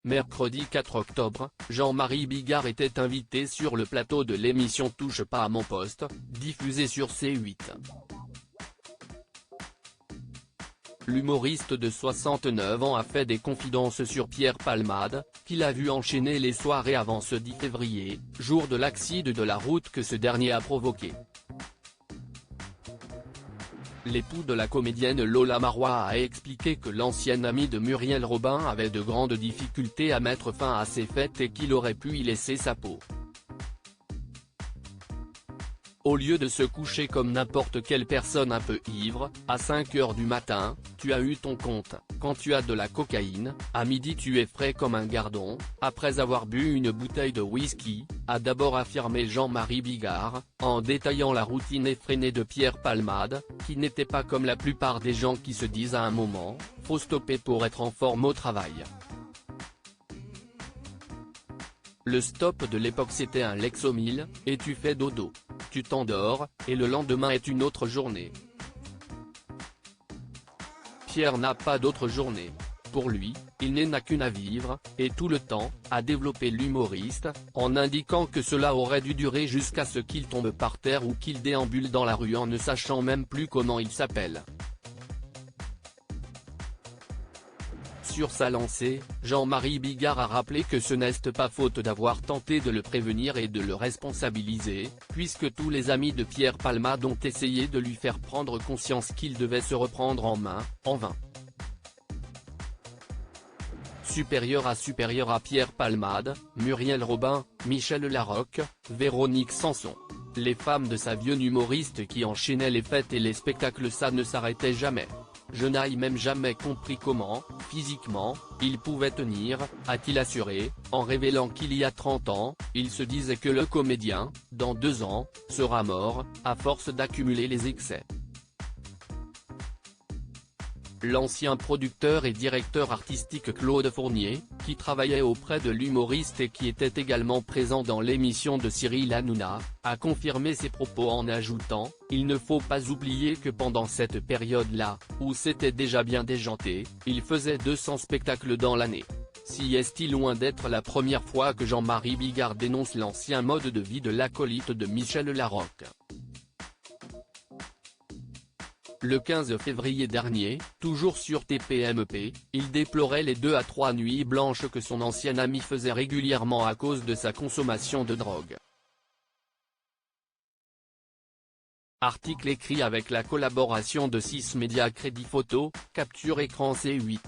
Mercredi 4 octobre, Jean-Marie Bigard était invité sur le plateau de l'émission Touche pas à mon poste, diffusée sur C8. L'humoriste de 69 ans a fait des confidences sur Pierre Palmade, qu'il a vu enchaîner les soirées avant ce 10 février, jour de l'accident de la route que ce dernier a provoqué. L'époux de la comédienne Lola Marois a expliqué que l'ancien ami de Muriel Robin avait de grandes difficultés à mettre fin à ses fêtes et qu'il aurait pu y laisser sa peau. Au lieu de se coucher comme n'importe quelle personne un peu ivre, à 5 h du matin, tu as eu ton compte. Quand tu as de la cocaïne, à midi tu es frais comme un gardon, après avoir bu une bouteille de whisky, a d'abord affirmé Jean-Marie Bigard, en détaillant la routine effrénée de Pierre Palmade, qui n'était pas comme la plupart des gens qui se disent à un moment, faut stopper pour être en forme au travail. Le stop de l'époque c'était un Lexomil, et tu fais dodo. Tu t'endors, et le lendemain est une autre journée. Pierre n'a pas d'autre journée. Pour lui, il n'a qu'une à vivre, et tout le temps, a développé l'humoriste, en indiquant que cela aurait dû durer jusqu'à ce qu'il tombe par terre ou qu'il déambule dans la rue en ne sachant même plus comment il s'appelle. Sur sa lancée, Jean-Marie Bigard a rappelé que ce n'est pas faute d'avoir tenté de le prévenir et de le responsabiliser, puisque tous les amis de Pierre Palmade ont essayé de lui faire prendre conscience qu'il devait se reprendre en main, en vain. Supérieur à Pierre Palmade, Muriel Robin, Michel Larocque, Véronique Sanson. Les femmes de sa vieux humoriste qui enchaînaient les fêtes et les spectacles, ça ne s'arrêtait jamais. Je n'ai même jamais compris comment, physiquement, il pouvait tenir, a-t-il assuré, en révélant qu'il y a 30 ans, il se disait que le comédien, dans 2 ans, sera mort, à force d'accumuler les excès. L'ancien producteur et directeur artistique Claude Fournier, qui travaillait auprès de l'humoriste et qui était également présent dans l'émission de Cyril Hanouna, a confirmé ses propos en ajoutant « Il ne faut pas oublier que pendant cette période-là, où c'était déjà bien déjanté, il faisait 200 spectacles dans l'année. Si est-il loin d'être la première fois que Jean-Marie Bigard dénonce l'ancien mode de vie de l'acolyte de Michel Larocque. » Le 15 février dernier, toujours sur TPMP, il déplorait les 2 à 3 nuits blanches que son ancien ami faisait régulièrement à cause de sa consommation de drogue. Article écrit avec la collaboration de 6 médias Crédit Photo, Capture Écran C8.